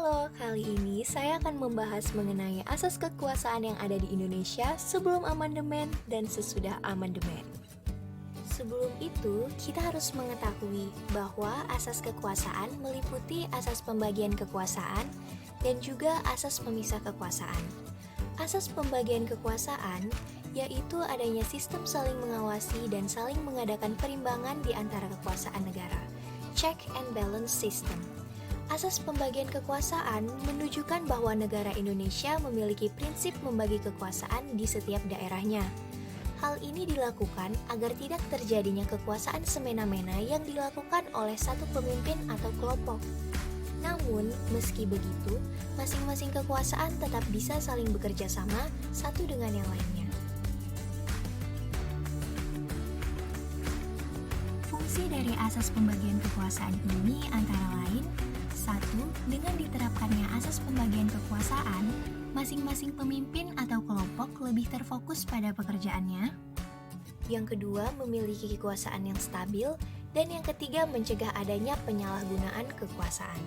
Halo, kali ini saya akan membahas mengenai asas kekuasaan yang ada di Indonesia sebelum amandemen dan sesudah amandemen. Sebelum itu, kita harus mengetahui bahwa asas kekuasaan meliputi asas pembagian kekuasaan dan juga asas pemisah kekuasaan. Asas pembagian kekuasaan yaitu adanya sistem saling mengawasi dan saling mengadakan perimbangan di antara kekuasaan negara. Check and balance system. Asas pembagian kekuasaan menunjukkan bahwa negara Indonesia memiliki prinsip membagi kekuasaan di setiap daerahnya. Hal ini dilakukan agar tidak terjadinya kekuasaan semena-mena yang dilakukan oleh satu pemimpin atau kelompok. Namun, meski begitu, masing-masing kekuasaan tetap bisa saling bekerja sama satu dengan yang lainnya. Fungsi dari asas pembagian kekuasaan ini antara lain: 1. Dengan diterapkannya asas pembagian kekuasaan, masing-masing pemimpin atau kelompok lebih terfokus pada pekerjaannya. Yang kedua, memiliki kekuasaan yang stabil. Dan yang ketiga, mencegah adanya penyalahgunaan kekuasaan.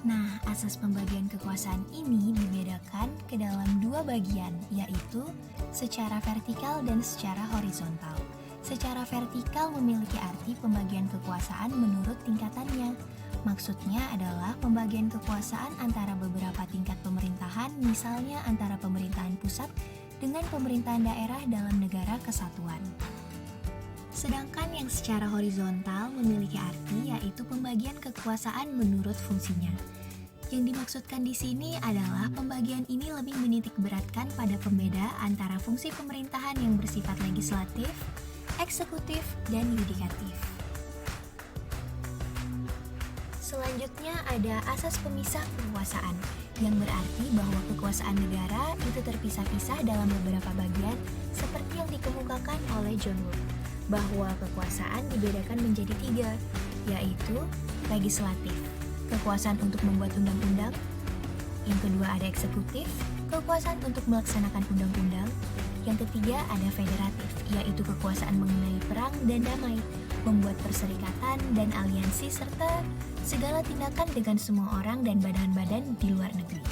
Nah, asas pembagian kekuasaan ini dibedakan ke dalam dua bagian, yaitu secara vertikal dan secara horizontal. Secara vertikal memiliki arti pembagian kekuasaan menurut tingkatannya. Maksudnya adalah pembagian kekuasaan antara beberapa tingkat pemerintahan, misalnya antara pemerintahan pusat dengan pemerintahan daerah dalam negara kesatuan. Sedangkan yang secara horizontal memiliki arti yaitu pembagian kekuasaan menurut fungsinya. Yang dimaksudkan di sini adalah pembagian ini lebih menitik beratkan pada pembeda antara fungsi pemerintahan yang bersifat legislatif, eksekutif, dan yudikatif. Selanjutnya ada asas pemisah kekuasaan, yang berarti bahwa kekuasaan negara itu terpisah-pisah dalam beberapa bagian seperti yang dikemukakan oleh John Wood, bahwa kekuasaan dibedakan menjadi 3, yaitu legislatif, kekuasaan untuk membuat undang-undang. Yang kedua ada eksekutif, kekuasaan untuk melaksanakan undang-undang. Yang ketiga ada federatif, yaitu kekuasaan mengenai perang dan damai, membuat perserikatan dan aliansi, serta segala tindakan dengan semua orang dan badan-badan di luar negeri.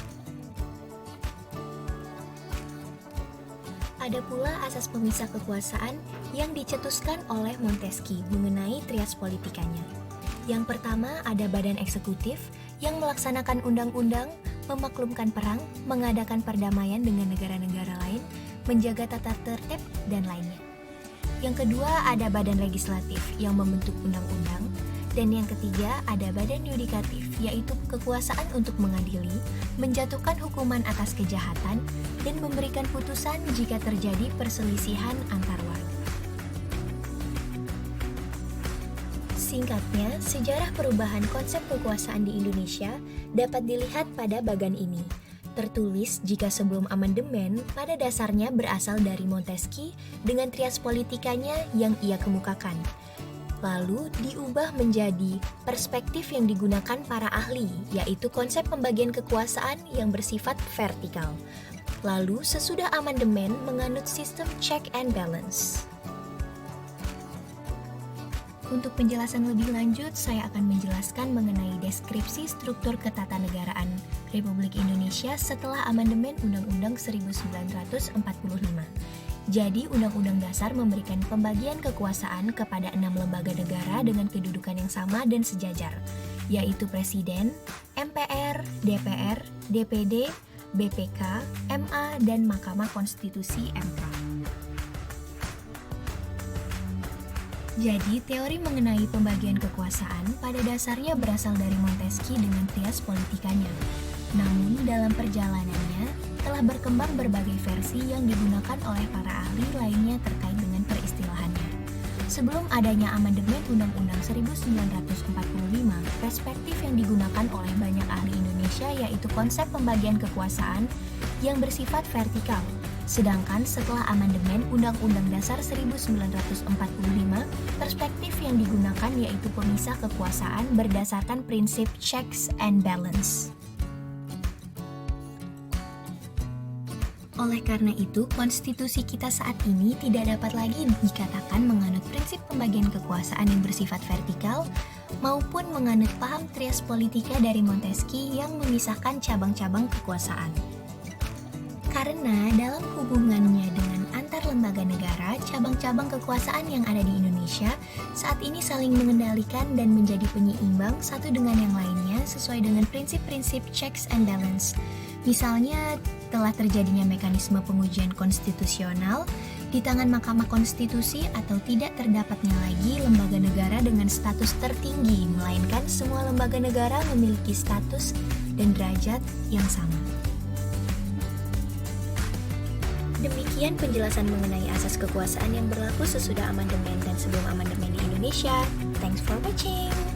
Ada pula asas pemisah kekuasaan yang dicetuskan oleh Montesquieu mengenai trias politikanya. Yang pertama ada badan eksekutif yang melaksanakan undang-undang, memaklumkan perang, mengadakan perdamaian dengan negara-negara lain, menjaga tata tertib, dan lainnya. Yang kedua ada badan legislatif yang membentuk undang-undang, dan yang ketiga ada badan yudikatif, yaitu kekuasaan untuk mengadili, menjatuhkan hukuman atas kejahatan, dan memberikan putusan jika terjadi perselisihan antar warga. Singkatnya, sejarah perubahan konsep kekuasaan di Indonesia dapat dilihat pada bagan ini. Tertulis jika sebelum amandemen pada dasarnya berasal dari Montesquieu dengan trias politikanya yang ia kemukakan. Lalu diubah menjadi perspektif yang digunakan para ahli, yaitu konsep pembagian kekuasaan yang bersifat vertikal. Lalu sesudah amandemen menganut sistem check and balance. Untuk penjelasan lebih lanjut, saya akan menjelaskan mengenai deskripsi struktur ketatanegaraan Republik Indonesia setelah amandemen Undang-Undang 1945. Jadi, Undang-Undang Dasar memberikan pembagian kekuasaan kepada 6 lembaga negara dengan kedudukan yang sama dan sejajar, yaitu Presiden, MPR, DPR, DPD, BPK, MA, dan Mahkamah Konstitusi (MK). Jadi, teori mengenai pembagian kekuasaan pada dasarnya berasal dari Montesquieu dengan trias politikanya. Namun, dalam perjalanannya, telah berkembang berbagai versi yang digunakan oleh para ahli lainnya terkait dengan peristilahannya. Sebelum adanya amandemen Undang-Undang 1945, perspektif yang digunakan oleh banyak ahli Indonesia yaitu konsep pembagian kekuasaan yang bersifat vertikal. Sedangkan setelah amandemen Undang-Undang Dasar 1945, perspektif yang digunakan yaitu pemisah kekuasaan berdasarkan prinsip checks and balance. Oleh karena itu, konstitusi kita saat ini tidak dapat lagi dikatakan menganut prinsip pembagian kekuasaan yang bersifat vertikal, maupun menganut paham trias politika dari Montesquieu yang memisahkan cabang-cabang kekuasaan. Karena dalam hubungannya dengan antar lembaga negara, cabang-cabang kekuasaan yang ada di Indonesia saat ini saling mengendalikan dan menjadi penyeimbang satu dengan yang lainnya sesuai dengan prinsip-prinsip checks and balance. Misalnya, telah terjadinya mekanisme pengujian konstitusional di tangan Mahkamah Konstitusi atau tidak terdapatnya lagi lembaga negara dengan status tertinggi, melainkan semua lembaga negara memiliki status dan derajat yang sama. Demikian penjelasan mengenai asas kekuasaan yang berlaku sesudah amandemen dan sebelum amandemen di Indonesia. Thanks for watching!